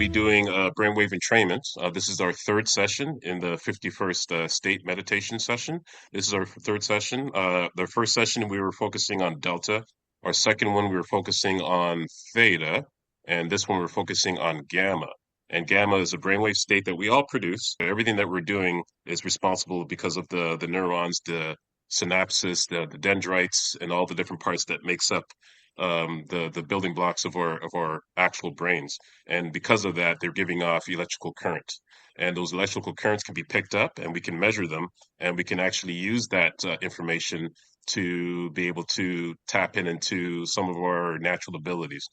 be doing brainwave entrainment. This is our third session in the 51st state meditation session. This is our third session. The first session we were focusing on delta. Our second one we were focusing on theta, and this one we're focusing on gamma. And gamma is a brainwave state that we all produce. Everything that we're doing is responsible because of the neurons, the synapses, the dendrites, and all the different parts that makes up the building blocks of our actual brains. And because of that, they're giving off electrical current. And those electrical currents can be picked up, and we can measure them, and we can actually use that information to be able to tap into some of our natural abilities.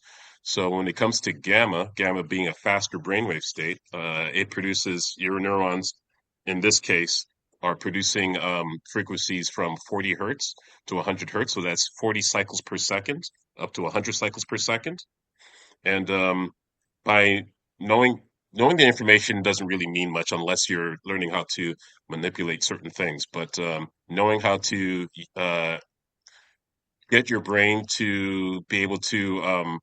So when it comes to gamma, gamma being a faster brainwave state, it produces your neurons, in this case, are producing frequencies from 40 hertz to 100 hertz. So that's 40 cycles per second up to 100 cycles per second. And by knowing the information doesn't really mean much unless you're learning how to manipulate certain things. But knowing how to get your brain to be able to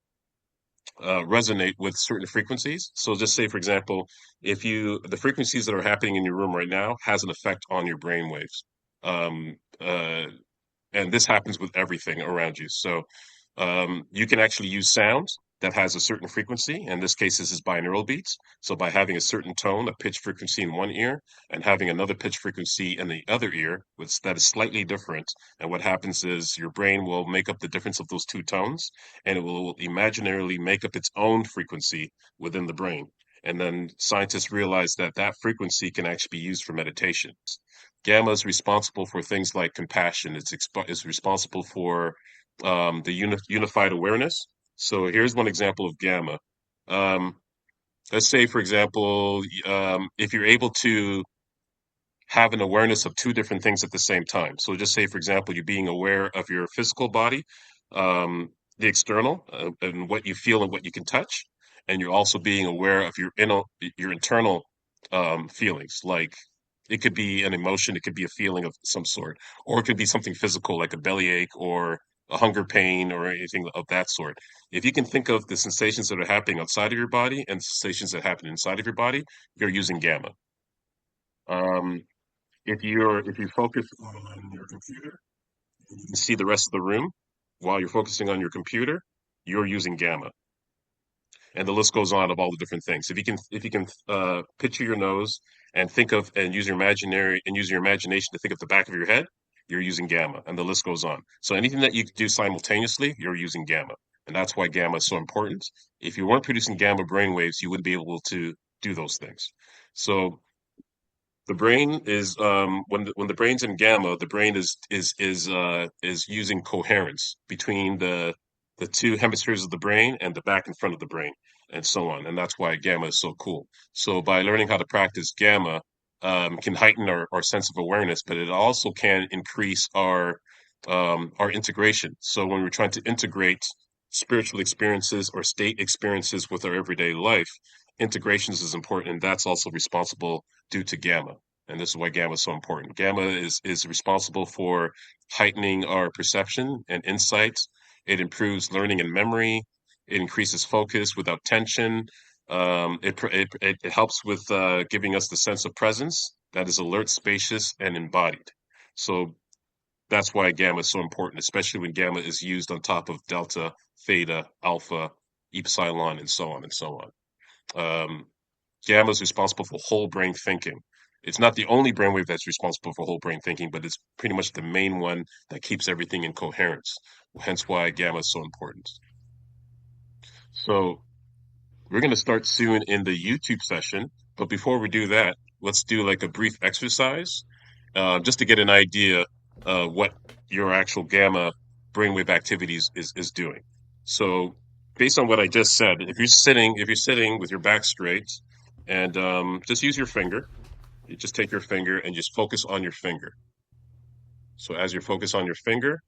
resonate with certain frequencies. So just say, for example, if the frequencies that are happening in your room right now has an effect on your brain waves. Um, uh, and this happens with everything around you. So you can actually use sound that has a certain frequency. In this case, this is binaural beats. So by having a certain tone, a pitch frequency in one ear, and having another pitch frequency in the other ear, which that is slightly different. And what happens is your brain will make up the difference of those two tones, and it will imaginarily make up its own frequency within the brain. And then scientists realize that that frequency can actually be used for meditation. Gamma is responsible for things like compassion. It's responsible for the unified awareness. So here's one example of gamma. Um, let's say, for example, if you're able to have an awareness of two different things at the same time. So just say, for example, you're being aware of your physical body, the external, and what you feel and what you can touch, and you're also being aware of your internal feelings. Like it could be an emotion, it could be a feeling of some sort, or it could be something physical like a bellyache or a hunger pain or anything of that sort. If you can think of the sensations that are happening outside of your body and sensations that happen inside of your body, you're using gamma. Um, if you focus on your computer, you can see the rest of the room while you're focusing on your computer, you're using gamma. And the list goes on of all the different things. If you can picture your nose and think of and use your imagination to think of the back of your head, you're using gamma, and the list goes on. So anything that you can do simultaneously, you're using gamma. And that's why gamma is so important. If you weren't producing gamma brainwaves, you wouldn't be able to do those things. So the brain is when the brain's in gamma, the brain is using coherence between the two hemispheres of the brain and the back and front of the brain, and so on. And that's why gamma is so cool. So by learning how to practice gamma, can heighten our sense of awareness, but it also can increase our integration. So when we're trying to integrate spiritual experiences or state experiences with our everyday life, integrations is important, and that's also responsible due to gamma. And this is why gamma is so important. Gamma is responsible for heightening our perception and insight. It improves learning and memory. It increases focus without tension. It helps with giving us the sense of presence that is alert, spacious, and embodied. So that's why gamma is so important, especially when gamma is used on top of delta, theta, alpha, epsilon, and so on and so on. Um, Gamma is responsible for whole brain thinking. It's not the only brainwave that's responsible for whole brain thinking, but it's pretty much the main one that keeps everything in coherence. Hence why gamma is so important. So we're going to start soon in the YouTube session, but before we do that, let's do like a brief exercise, just to get an idea what your actual gamma brainwave activities is doing. So based on what I just said, if you're sitting with your back straight and just use your finger, you just take your finger and just focus on your finger. So as you focus on your finger,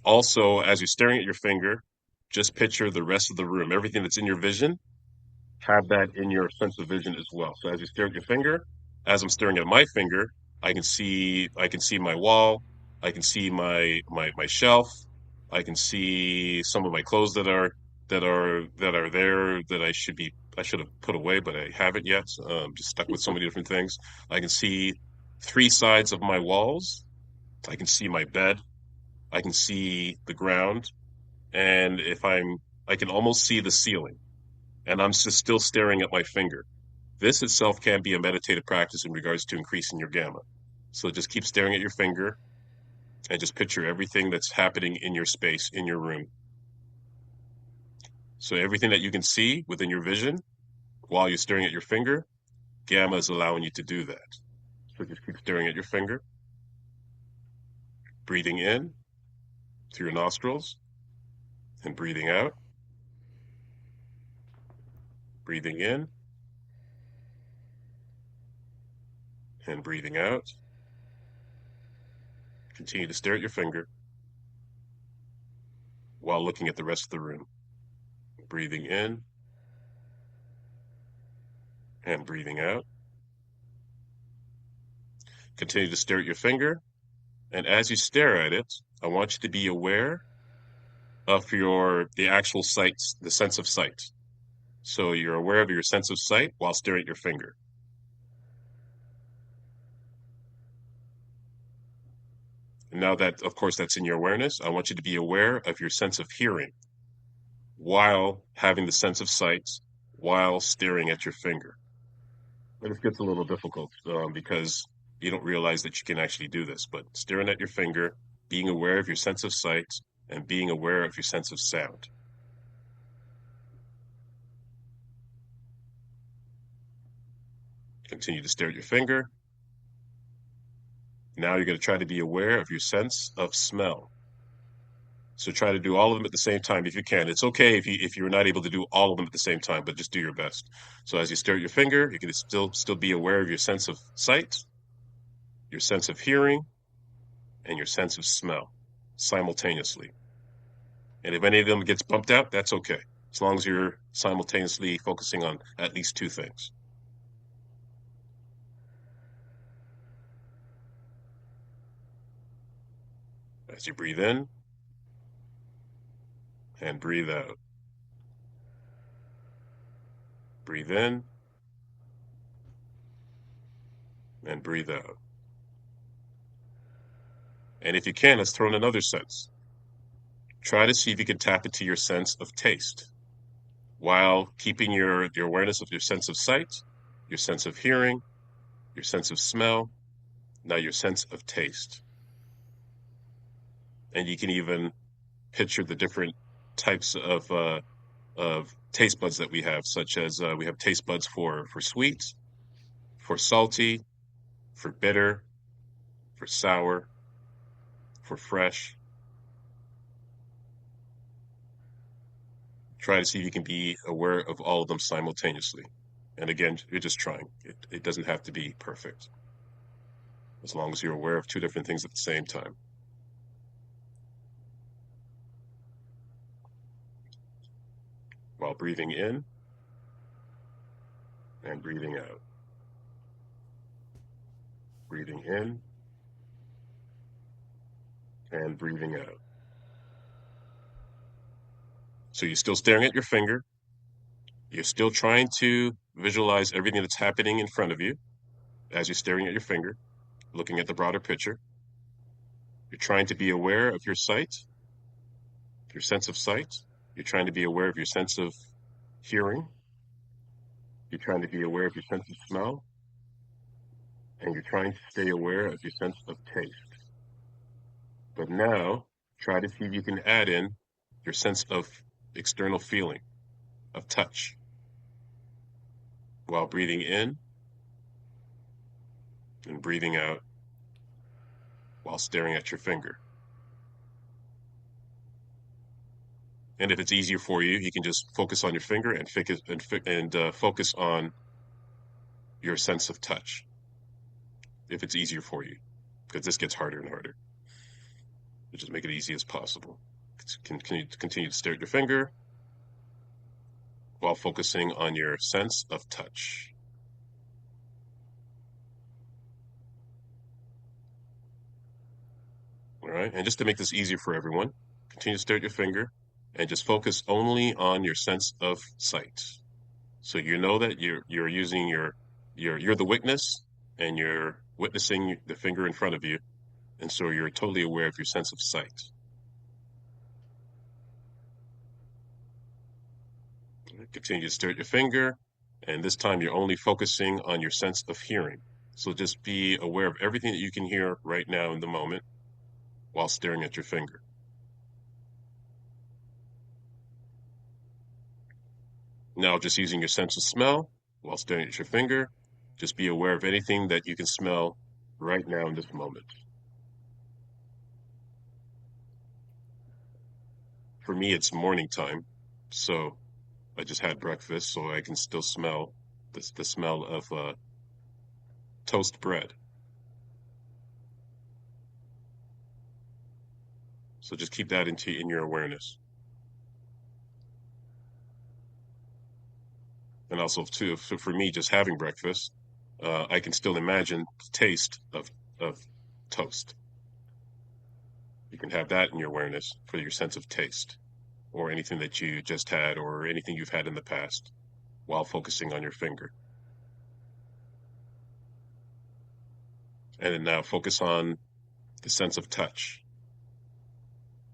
also as you're staring at your finger, just picture the rest of the room, everything that's in your vision, have that in your sense of vision as well. So as you stare at your finger, as I'm staring at my finger, I can see my wall, I can see my shelf, I can see some of my clothes that are that are there that I should have put away, but I haven't yet. Just stuck with so many different things. I can see three sides of my walls. I can see my bed. I can see the ground, and I can almost see the ceiling, and I'm just still staring at my finger. This itself can be a meditative practice in regards to increasing your gamma. So just keep staring at your finger and just picture everything that's happening in your space, in your room. So everything that you can see within your vision while you're staring at your finger, gamma is allowing you to do that. So just keep staring at your finger, breathing in through your nostrils and breathing out, breathing in and breathing out. Continue to stare at your finger while looking at the rest of the room. Breathing in and breathing out. Continue to stare at your finger. And as you stare at it, I want you to be aware of the actual sight, the sense of sight. So you're aware of your sense of sight while staring at your finger. And now that, of course, that's in your awareness, I want you to be aware of your sense of hearing while having the sense of sight while staring at your finger. But it gets a little difficult because you don't realize that you can actually do this. But staring at your finger, being aware of your sense of sight, and being aware of your sense of sound. Continue to stare at your finger. Now you're going to try to be aware of your sense of smell. So try to do all of them at the same time if you can. It's okay if you're not able to do all of them at the same time, but just do your best. So as you stare at your finger, you can still be aware of your sense of sight, your sense of hearing, and your sense of smell simultaneously. And if any of them gets bumped out, that's okay, as long as you're simultaneously focusing on at least two things. As you breathe in and breathe out. Breathe in and breathe out. And if you can, let's throw in another sense. Try to see if you can tap into your sense of taste while keeping your awareness of your sense of sight, your sense of hearing, your sense of smell, now your sense of taste. And you can even picture the different types of taste buds that we have, such as we have taste buds for sweet, for salty, for bitter, for sour, for fresh. Try to see if you can be aware of all of them simultaneously. And again, you're just trying. It doesn't have to be perfect, as long as you're aware of two different things at the same time. While breathing in and breathing out. Breathing in and breathing out. So you're still staring at your finger. You're still trying to visualize everything that's happening in front of you as you're staring at your finger, looking at the broader picture. You're trying to be aware of your sight, your sense of sight. You're trying to be aware of your sense of hearing. You're trying to be aware of your sense of smell. And you're trying to stay aware of your sense of taste. But now, try to see if you can add in your sense of external feeling, of touch, while breathing in and breathing out while staring at your finger. And if it's easier for you, you can just focus on your finger and focus on your sense of touch, if it's easier for you, because this gets harder and harder. But just make it easy as possible. Continue to stare at your finger while focusing on your sense of touch. All right, and just to make this easier for everyone, continue to stare at your finger and just focus only on your sense of sight. So you know that you're using you're the witness and you're witnessing the finger in front of you, and so you're totally aware of your sense of sight. Continue to stare at your finger, and this time you're only focusing on your sense of hearing. So just be aware of everything that you can hear right now in the moment while staring at your finger. Now just using your sense of smell while staring at your finger, just be aware of anything that you can smell right now in this moment. For me, it's morning time, so I just had breakfast, so I can still smell the smell of toast bread. So just keep that in your awareness. And also, too, for me, just having breakfast, I can still imagine the taste of toast. You can have that in your awareness for your sense of taste, or anything that you just had, or anything you've had in the past, while focusing on your finger. And then now focus on the sense of touch.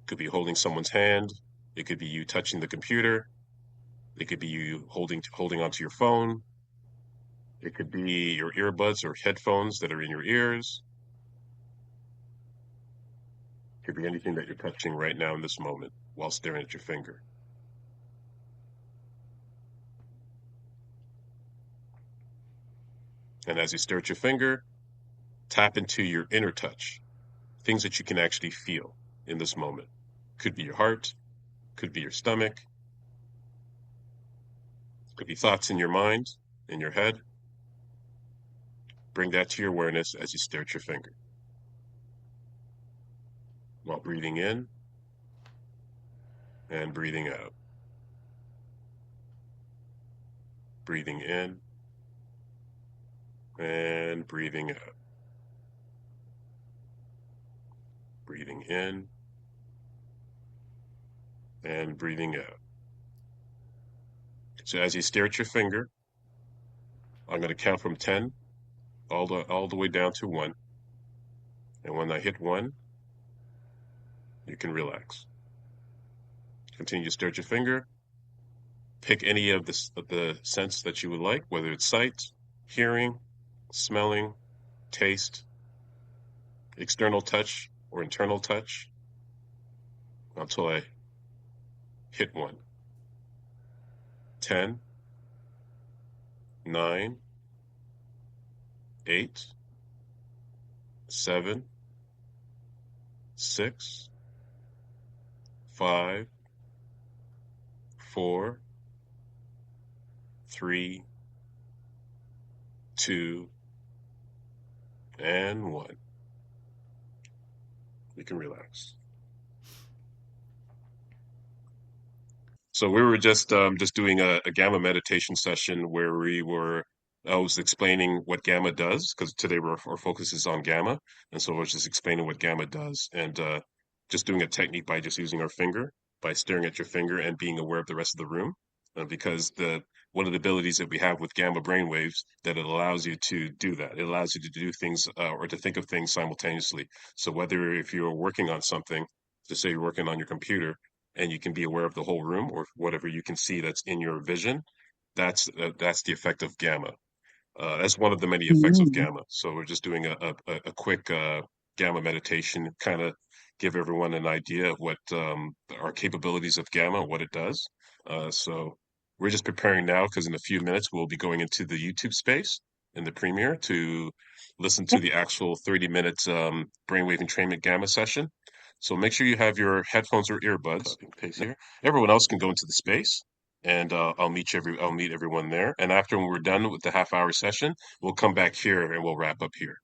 Could be holding someone's hand. It could be you touching the computer. It could be you holding onto your phone. It could be your earbuds or headphones that are in your ears. It could be anything that you're touching right now in this moment while staring at your finger. And as you stare at your finger, tap into your inner touch, things that you can actually feel in this moment. Could be your heart, could be your stomach, could be thoughts in your mind, in your head. Bring that to your awareness as you stare at your finger. While breathing in and breathing out. Breathing in and breathing out. Breathing in and breathing out. So as you stare at your finger, I'm going to count from 10 all the way down to 1. And when I hit 1, you can relax. Continue to stare at your finger. Pick any of the sense that you would like, whether it's sight, hearing, smelling, taste, external touch, or internal touch, until I hit 1. 10, 9, 8, 7, 6, 5, 4, 3, 2, and 1. You can relax. So we were just doing a gamma meditation session where I was explaining what gamma does, because today our focus is on gamma, and so I was just explaining what gamma does, and just doing a technique by just using our finger, by staring at your finger and being aware of the rest of the room, because the one of the abilities that we have with gamma brainwaves that it allows you to do that. It allows you to do things or to think of things simultaneously. So whether if you're working on something, to say you're working on your computer, and you can be aware of the whole room or whatever you can see that's in your vision, that's the effect of gamma. That's one of the many effects of Mm. gamma. So we're just doing a quick gamma meditation, kind of give everyone an idea of what our capabilities of gamma, what it does. So we're just preparing now because in a few minutes we'll be going into the YouTube space in the premiere to listen to the actual 30 minutes brainwave entrainment gamma session. So make sure you have your headphones or earbuds. Paste here. Everyone else can go into the space, and I'll meet everyone there. And after when we're done with the half-hour session, we'll come back here and we'll wrap up here.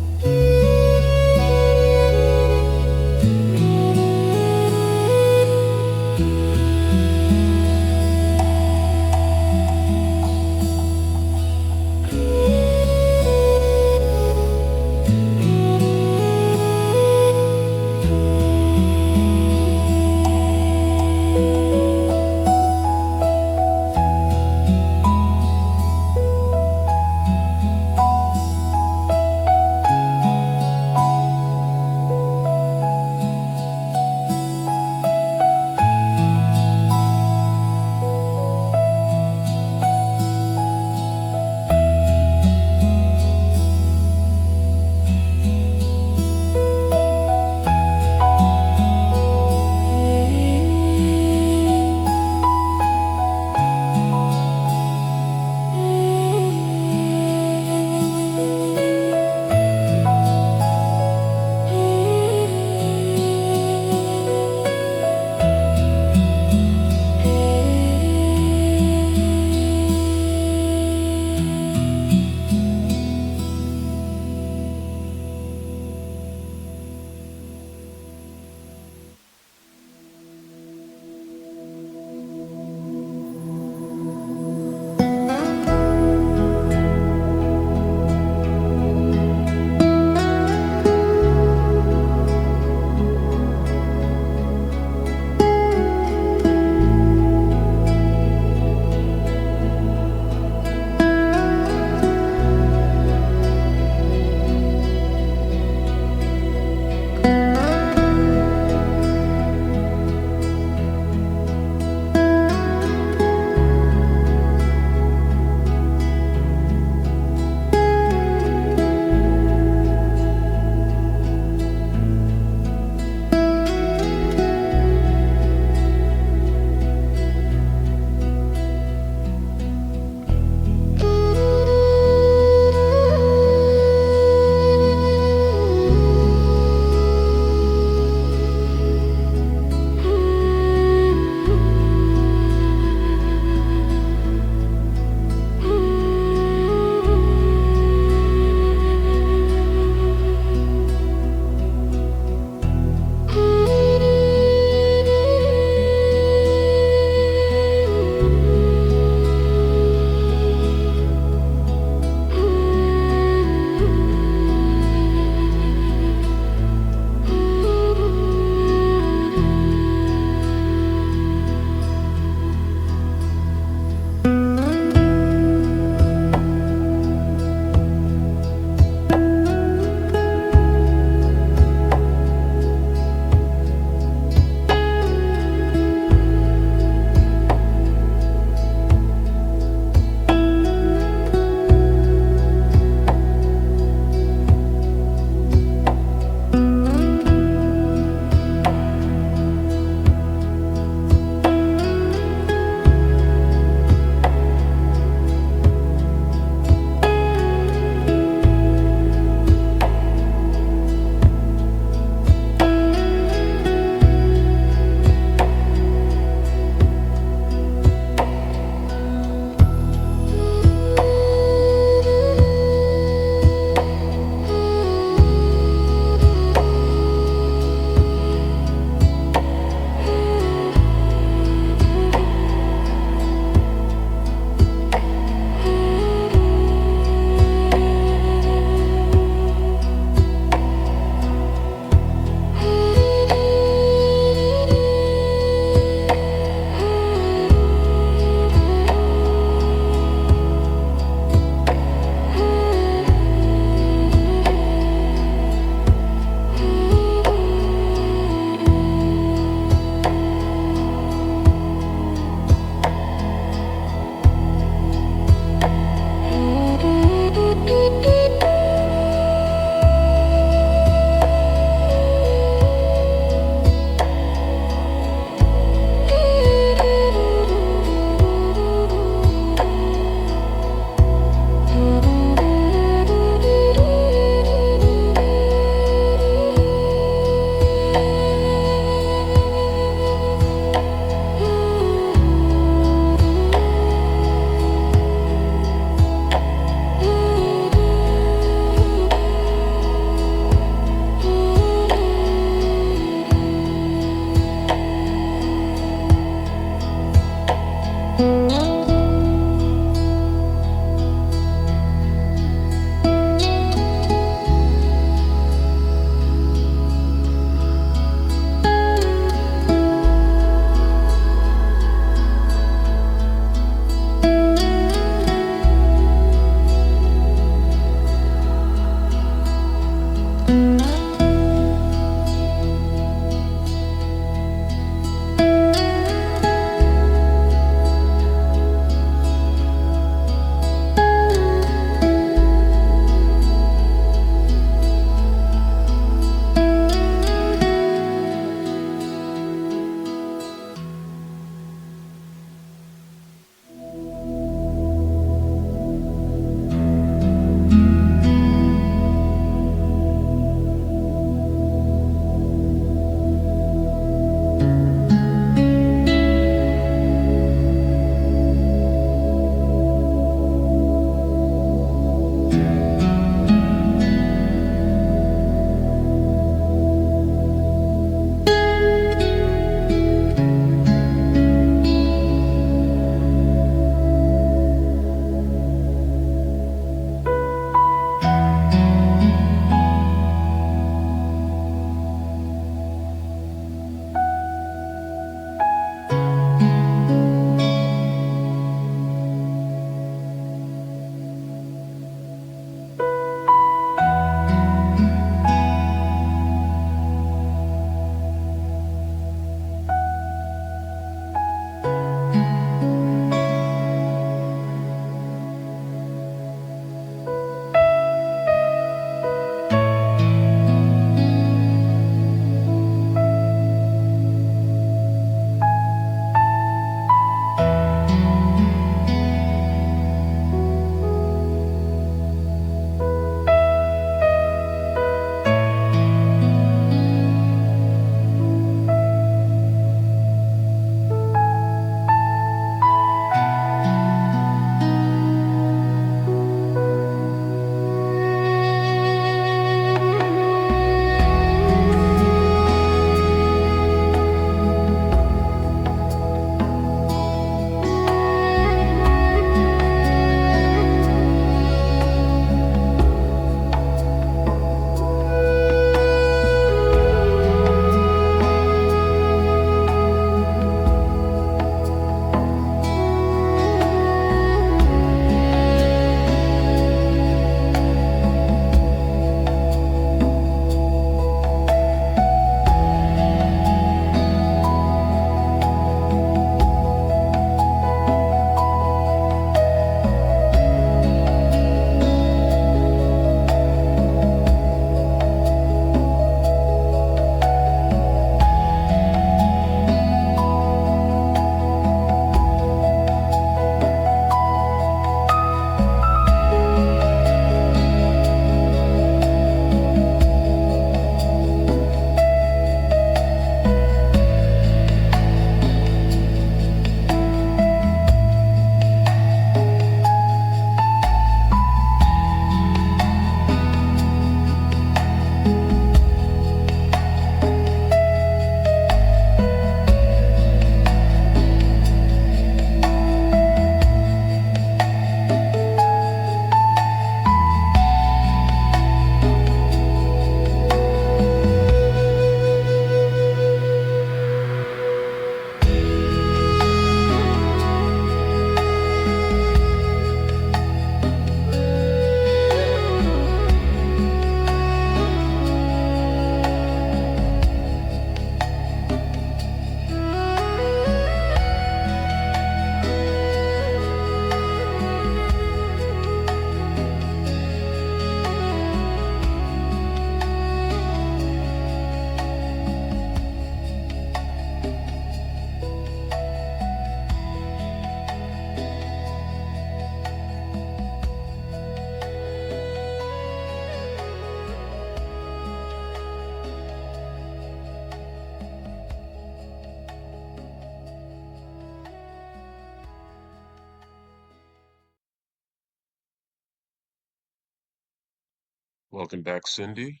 Welcome back, Cindy.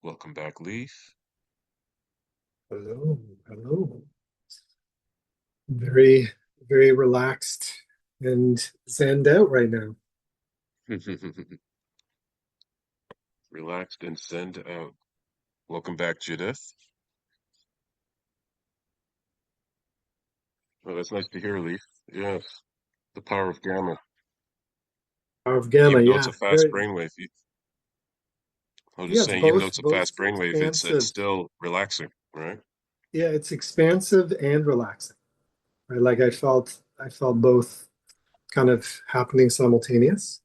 Welcome back, Leaf. Hello, hello. Very, very relaxed and zenned out right now. Relaxed and send out. Welcome back, Judith. Well, that's nice to hear, Leaf. Yes, the power of gamma. Power of gamma, Even though it's yeah. a fast Very, brainwave, I was yeah, just it's saying, even though both it's a both fast brainwave, it's expansive. still relaxing, right? Yeah, it's expansive and relaxing. Right? Like I felt both kind of happening simultaneous.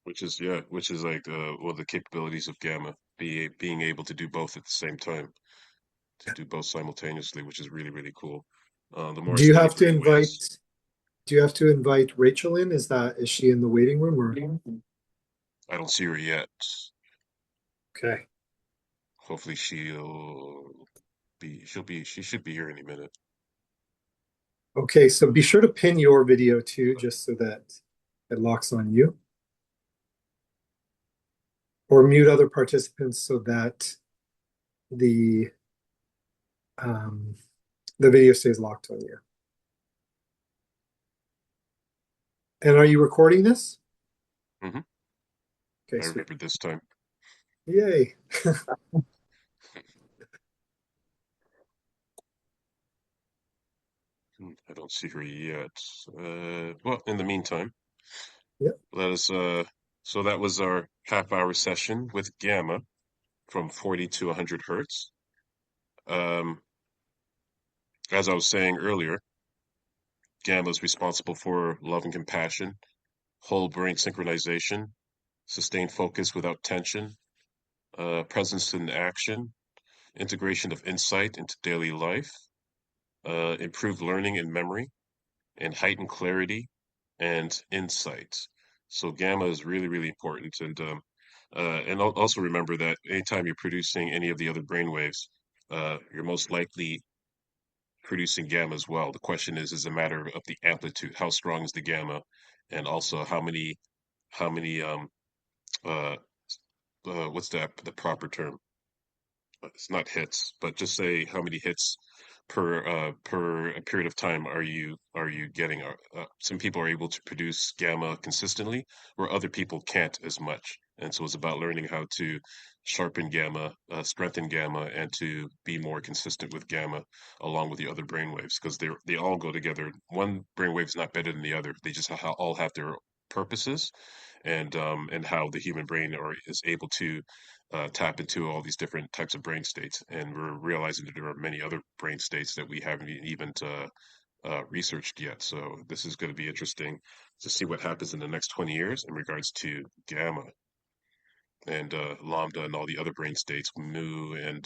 Which is like one of the capabilities of gamma, being able to do both at the same time, to do both simultaneously, which is really, really cool. The more I Do you study have to brainwaves, invite do you have to invite Rachel in? Is she in the waiting room or I don't see her yet. okay. Hopefully she should be here any minute. Okay, so be sure to pin your video too, just so that it locks on you. Or mute other participants so that the um, the video stays locked on you. And are you recording this? Hmm. Okay, I sweet. remember this time. Yay. I don't see her yet. Well, in the meantime, Yep. let us. So that was our half-hour session with gamma from 40 to 100 hertz. Um, as I was saying earlier, gamma is responsible for love and compassion, whole brain synchronization, sustained focus without tension, presence in action, integration of insight into daily life, improved learning and memory, and heightened clarity and insight. So gamma is really, really important. And also remember that anytime you're producing any of the other brain waves, you're most likely producing gamma as well. The question is a matter of the amplitude. How strong is the gamma? And also how many, uh, what's the proper term? It's not hits, but just say how many hits per a period of time are you getting? Some people are able to produce gamma consistently, where other people can't as much. And so it's about learning how to sharpen gamma, strengthen gamma, and to be more consistent with gamma along with the other brainwaves because they all go together. One brainwave is not better than the other. They just all have their purposes and how the human brain is able to tap into all these different types of brain states. And we're realizing that there are many other brain states that we haven't even researched yet. So this is going to be interesting to see what happens in the next 20 years in regards to gamma and lambda and all the other brain states, mu and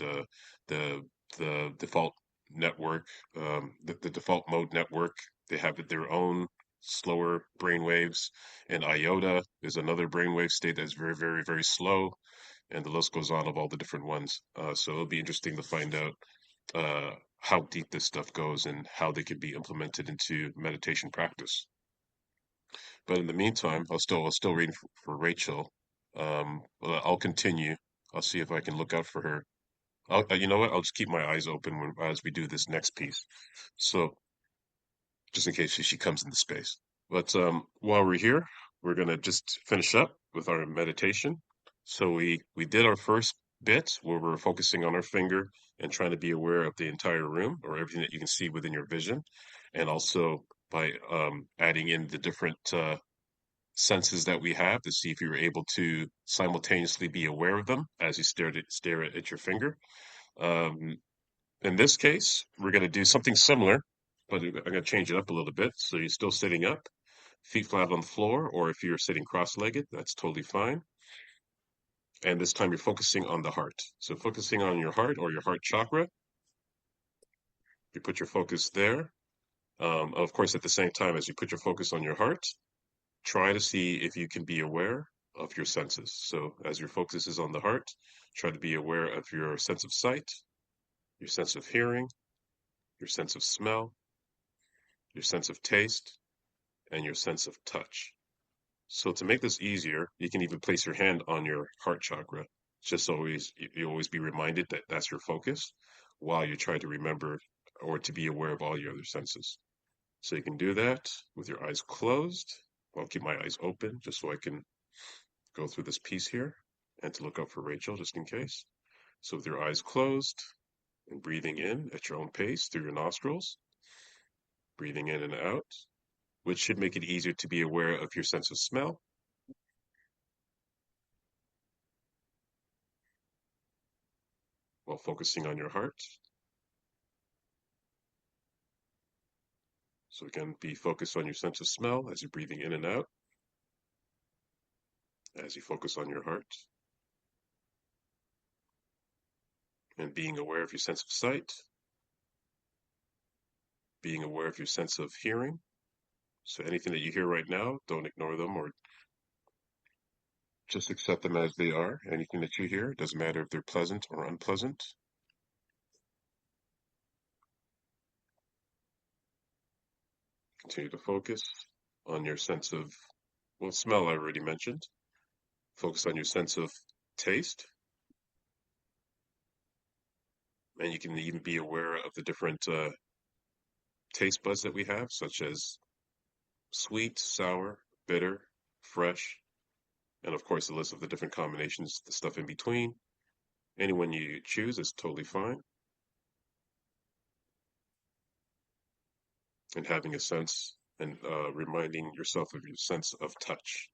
the the default network, the default mode network. They have their own slower brain waves, and iota is another brainwave state that's very, very, very slow, and the list goes on of all the different ones. So it'll be interesting to find out how deep this stuff goes and how they can be implemented into meditation practice. But in the meantime, I'll still reading for Rachel. Well, I'll continue. I'll see if I can look out for her. You know what? I'll just keep my eyes open as we do this next piece. So just in case she comes into space. But while we're here, we're gonna just finish up with our meditation. So we did our first bit where we're focusing on our finger and trying to be aware of the entire room or everything that you can see within your vision, and also by adding in the different senses that we have to see if you're able to simultaneously be aware of them as you stare at your finger. Um, in this case, we're going to do something similar, but I'm going to change it up a little bit. So you're still sitting up, feet flat on the floor, or if you're sitting cross-legged, that's totally fine. And this time you're focusing on the heart. So focusing on your heart or your heart chakra, you put your focus there. Of course, at the same time as you put your focus on your heart, try to see if you can be aware of your senses. So as your focus is on the heart, try to be aware of your sense of sight, your sense of hearing, your sense of smell, your sense of taste, and your sense of touch. So to make this easier, you can even place your hand on your heart chakra. Just always you always be reminded that that's your focus while you try to remember or to be aware of all your other senses. So you can do that with your eyes closed. I'll keep my eyes open just so I can go through this piece here and to look out for Rachel just in case. So with your eyes closed and breathing in at your own pace through your nostrils, breathing in and out, which should make it easier to be aware of your sense of smell while focusing on your heart. So again, be focused on your sense of smell as you're breathing in and out, as you focus on your heart, and being aware of your sense of sight, being aware of your sense of hearing. So anything that you hear right now, don't ignore them or just accept them as they are. Anything that you hear, doesn't matter if they're pleasant or unpleasant. Continue to focus on your sense of, well, smell I already mentioned. Focus on your sense of taste. And you can even be aware of the different taste buds that we have, such as sweet, sour, bitter, fresh, and of course the list of the different combinations, the stuff in between. Any one you choose is totally fine. And having a sense and reminding yourself of your sense of touch.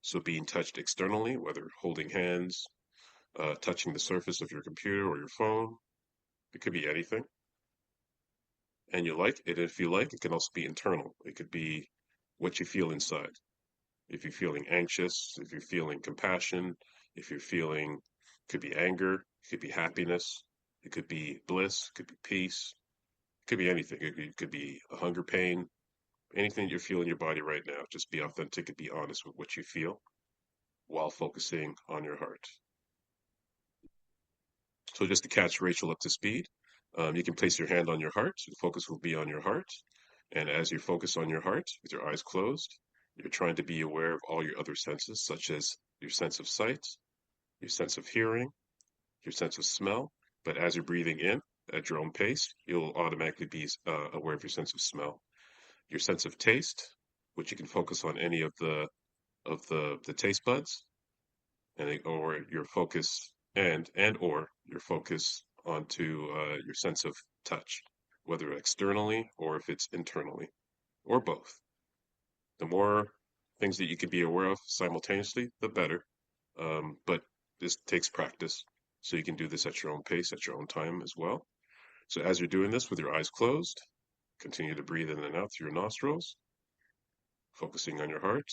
So being touched externally, whether holding hands, touching the surface of your computer or your phone, it could be anything. And you like it, if you like, it can also be internal. It could be what you feel inside. If you're feeling anxious, if you're feeling compassion, if you're feeling, could be anger, it could be happiness, it could be bliss, it could be peace, it could be anything. It could be a hunger pain, anything you're feeling in your body right now. Just be authentic and be honest with what you feel while focusing on your heart. So just to catch Rachel up to speed, you can place your hand on your heart. So the focus will be on your heart. And as you focus on your heart with your eyes closed, you're trying to be aware of all your other senses, such as your sense of sight, your sense of hearing, your sense of smell. But as you're breathing in at your own pace, you'll automatically be aware of your sense of smell, your sense of taste, which you can focus on any of the taste buds, and or your focus and or your focus onto your sense of touch, whether externally or if it's internally, or both. The more things that you can be aware of simultaneously, the better. But this takes practice. So you can do this at your own pace, at your own time as well. So as you're doing this with your eyes closed, continue to breathe in and out through your nostrils, focusing on your heart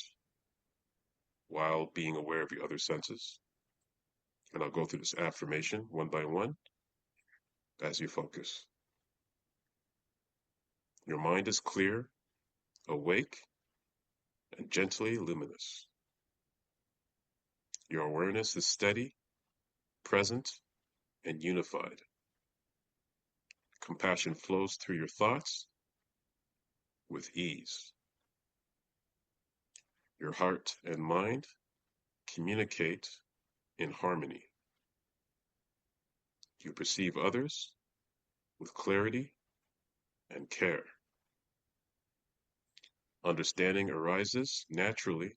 while being aware of your other senses. And I'll go through this affirmation one by one as you focus. Your mind is clear, awake, and gently luminous. Your awareness is steady, present, and unified. Compassion flows through your thoughts with ease. Your heart and mind communicate in harmony. You perceive others with clarity and care. Understanding arises naturally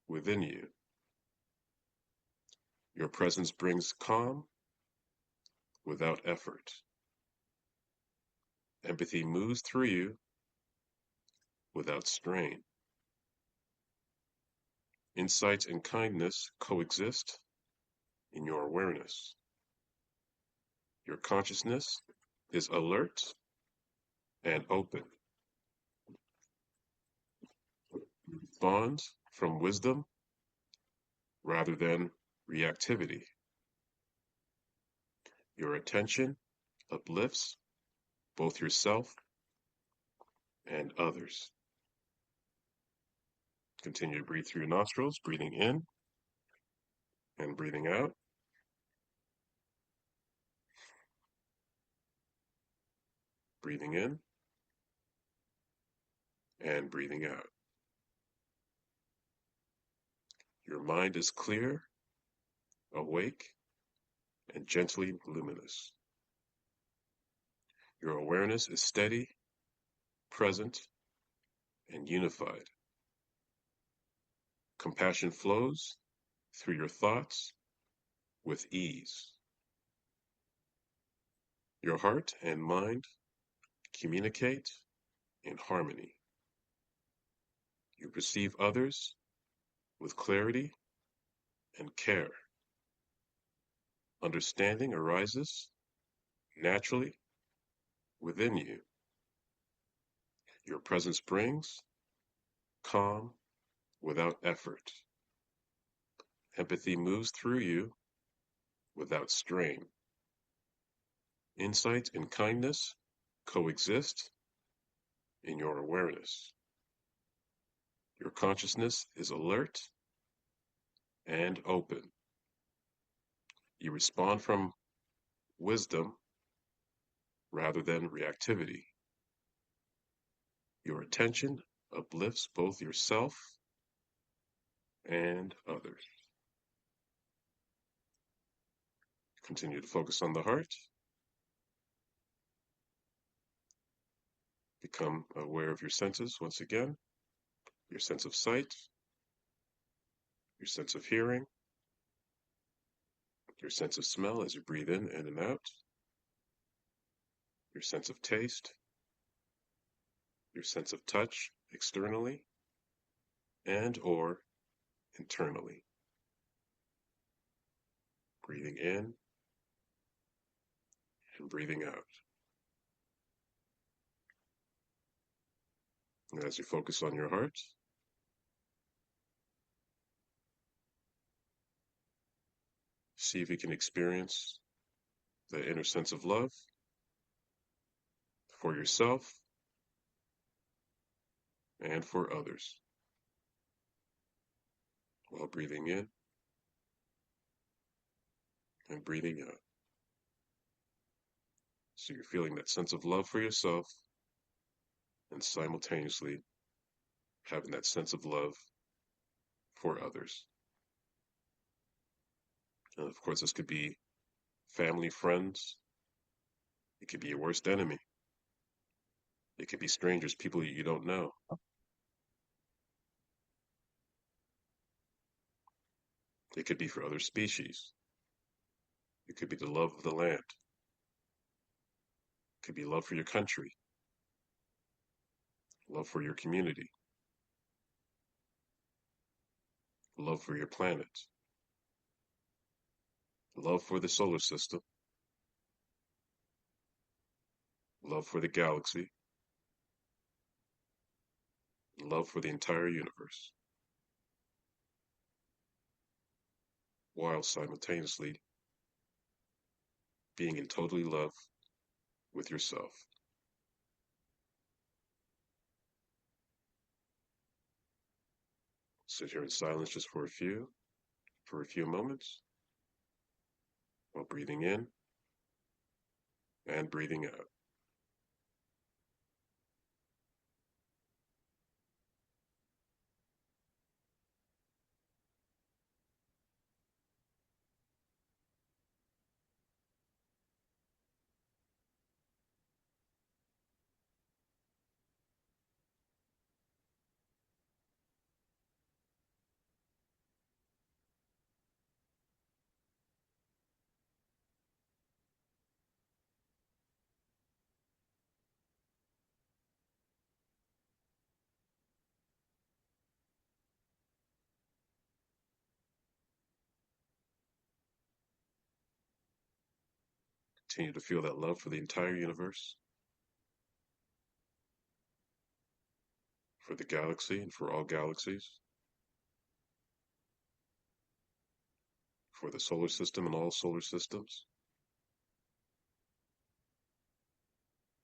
within you. Your presence brings calm without effort. Empathy moves through you without strain. Insight and kindness coexist in your awareness. Your consciousness is alert and open. Responds from wisdom rather than reactivity. Your attention uplifts both yourself and others. Continue to breathe through your nostrils, breathing in and breathing out. Breathing in and breathing out. Your mind is clear, awake, and gently luminous. Your awareness is steady, present, and unified. Compassion flows through your thoughts with ease. Your heart and mind communicate in harmony. You perceive others with clarity and care. Understanding arises naturally within you. Your presence brings calm without effort. Empathy moves through you without strain. Insight and kindness coexist in your awareness. Your consciousness is alert and open. You respond from wisdom rather than reactivity. Your attention uplifts both yourself and others. Continue to focus on the heart. Become aware of your senses once again, your sense of sight, your sense of hearing, your sense of smell as you breathe in and out, your sense of taste, your sense of touch externally and or internally. Breathing in and breathing out. And as you focus on your heart, see if you can experience the inner sense of love for yourself and for others while breathing in and breathing out. So you're feeling that sense of love for yourself and simultaneously having that sense of love for others. And of course, this could be family, friends. It could be your worst enemy. It could be strangers, people you don't know. It could be for other species. It could be the love of the land. It could be love for your country, love for your community, love for your planet, love for the solar system, love for the galaxy, love for the entire universe, while simultaneously being in totally love with yourself. Sit here in silence just for a few moments, while breathing in and breathing out. Continue to feel that love for the entire universe, for the galaxy and for all galaxies, for the solar system and all solar systems,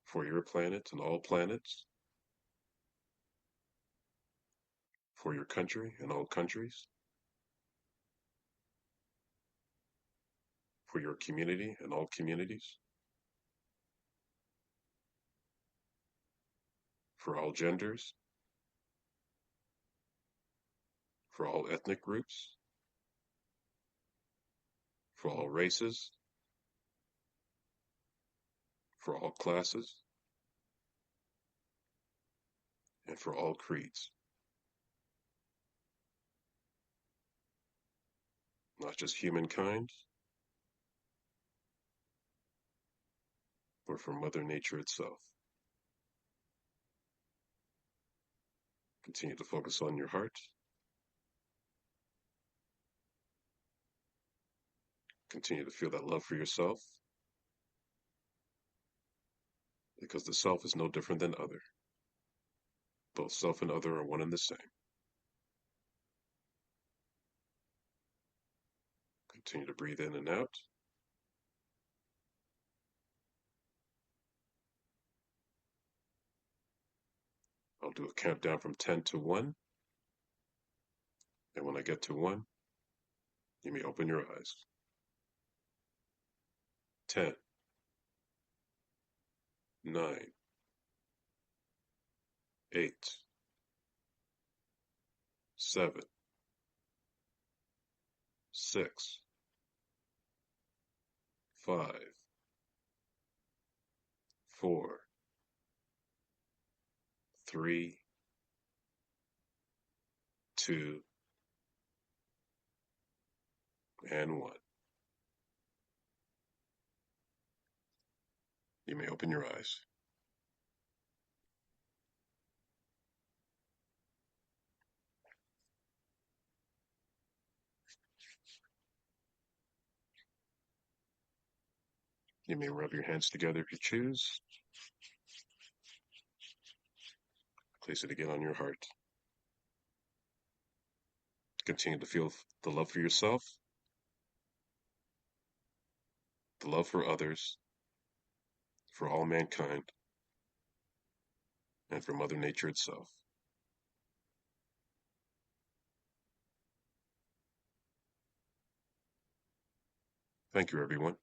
for your planet and all planets, for your country and all countries, for your community and all communities, for all genders, for all ethnic groups, for all races, for all classes, and for all creeds. Not just humankind, but for Mother Nature itself. Continue to focus on your heart. Continue to feel that love for yourself, because the self is no different than other. Both self and other are one and the same. Continue to breathe in and out. I'll do a countdown from 10 to 1. And when I get to 1, you may open your eyes. 10, 9, 8, 7, 6, 5, 4, 3, 2, and 1. You may open your eyes. You may rub your hands together if you choose. Place it again on your heart. Continue to feel the love for yourself, the love for others, for all mankind, and for Mother Nature itself. Thank you, everyone.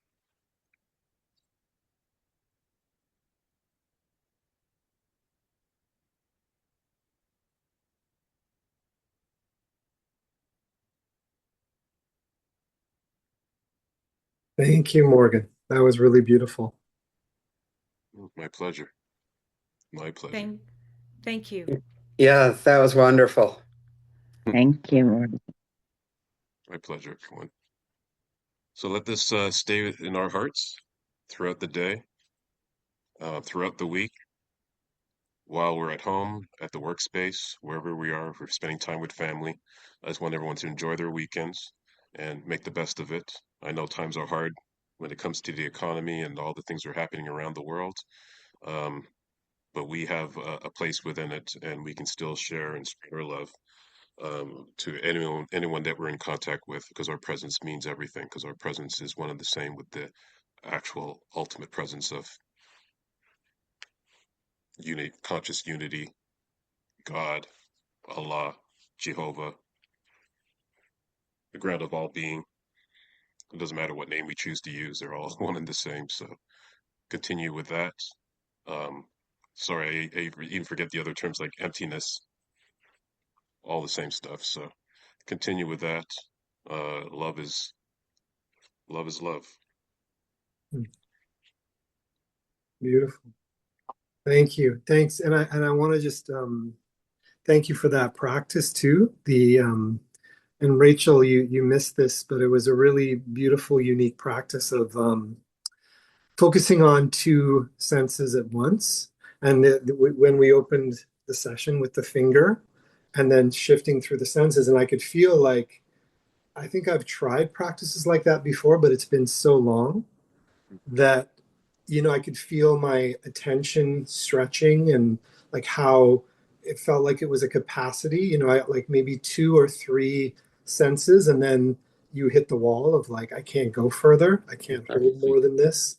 Thank you, Morgan. That was really beautiful. My pleasure. My pleasure. Thank you. Yeah, that was wonderful. Thank you, Morgan. My pleasure, everyone. So let this stay in our hearts throughout the day, throughout the week, while we're at home, at the workspace, wherever we are, if we're spending time with family. I just want everyone to enjoy their weekends and make the best of it. I know times are hard when it comes to the economy and all the things that are happening around the world. Um, but we have a place within it, and we can still share and spread our love to anyone that we're in contact with, because our presence means everything, because our presence is one and the same with the actual ultimate presence of conscious unity, God, Allah, Jehovah, the ground of all being. It doesn't matter what name we choose to use, they're all one and the same. So continue with that. Um, sorry, I even forget the other terms like emptiness, all the same stuff. So continue with that. Love is love. Beautiful. Thank you. Thanks. And I want to just thank you for that practice too. And Rachel, you missed this, but it was a really beautiful, unique practice of focusing on two senses at once. And when we opened the session with the finger and then shifting through the senses, and I could feel like I think I've tried practices like that before, but it's been so long that I could feel my attention stretching and like how it felt like it was a capacity, I like maybe two or three senses, and then you hit the wall of like, I can't go further. I can't hold more than this.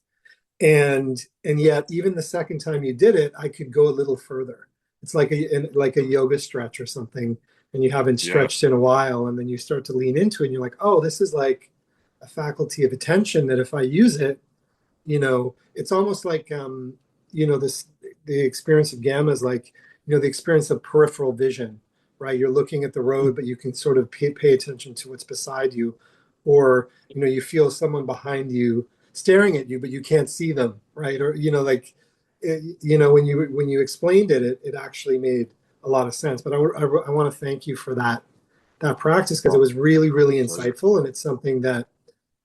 And yet even the second time you did it, I could go a little further. It's like a yoga stretch or something, and you haven't stretched in a while, and then you start to lean into it and you're like, oh, this is like a faculty of attention that if I use it, it's almost like this the experience of gamma is like the experience of peripheral vision, right? You're looking at the road, but you can sort of pay attention to what's beside you. or you feel someone behind you staring at you, but you can't see them, right? Or like when you explained it actually made a lot of sense. But I want to thank you for that practice, because it Oh, was really, really pleasure. insightful, and it's something that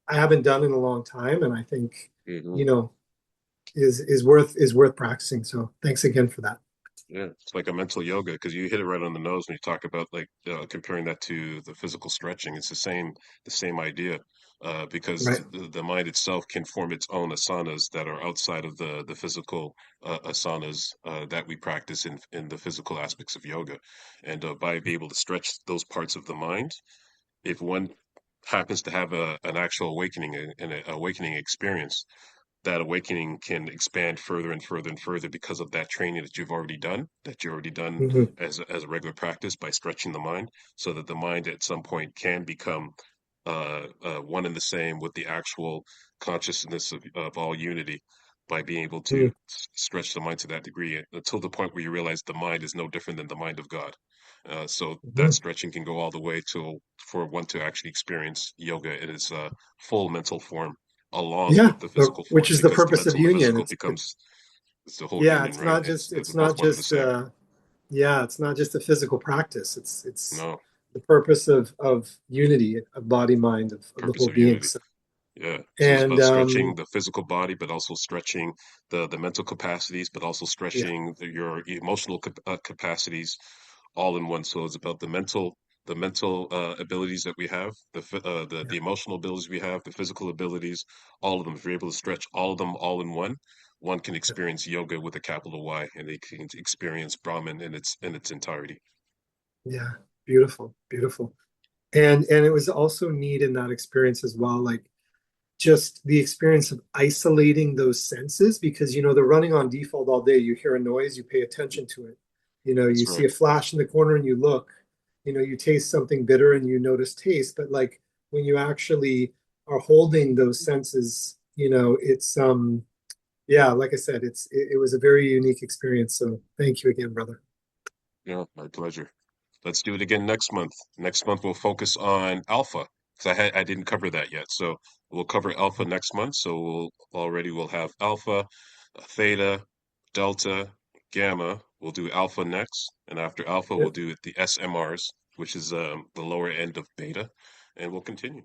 I haven't done in a long time, and I think Hmm. you know is worth practicing. So thanks again for that. Yeah, it's like a mental yoga because you hit it right on the nose when you talk about like comparing that to the physical stretching. It's the same idea, because Right. the mind itself can form its own asanas that are outside of the physical asanas that we practice in the physical aspects of yoga, and by being able to stretch those parts of the mind, if one happens to have an actual awakening, an awakening experience, that awakening can expand further and further and further because of that training that you already done Hmm. as a regular practice by stretching the mind, so that the mind at some point can become one and the same with the actual consciousness of all unity, by being able to stretch the mind to that degree until the point where you realize the mind is no different than the mind of God. So that Hmm. stretching can go all the way to for one to actually experience yoga in its full mental form, along Yeah, with the physical which form, is the because the purpose of mental and union. physical becomes it's the whole Yeah, union, right? It's it's both not one and the just same. yeah, it's not just a physical practice. It's No, the purpose of unity, of body mind, of the purpose whole of being. unity. So, Yeah. So it's and about stretching the physical body, but also stretching the mental capacities, but also yeah, stretching your emotional capacities all in one. So it's about the mental abilities that we have, yeah, the emotional abilities we have, the physical abilities, all of them. If you're able to stretch all of them all in one can yeah, experience yoga with a capital Y, and they can experience Brahman in its entirety. yeah. Beautiful, beautiful. And it was also neat in that experience as well, like just the experience of isolating those senses, because they're running on default all day. You hear a noise, you pay attention to it. You That's see right. a flash in the corner and you look. You taste something bitter and you notice taste. But like when you actually are holding those senses, it's yeah, like I said, it was a very unique experience. So thank you again, brother. Yeah, my pleasure. Let's do it again next month. Next month we'll focus on alpha because I didn't cover that yet. So we'll cover alpha next month. So we'll have alpha, theta, delta, gamma. We'll do alpha next, and after alpha we'll Yep. do the SMRs, which is the lower end of beta, and we'll continue.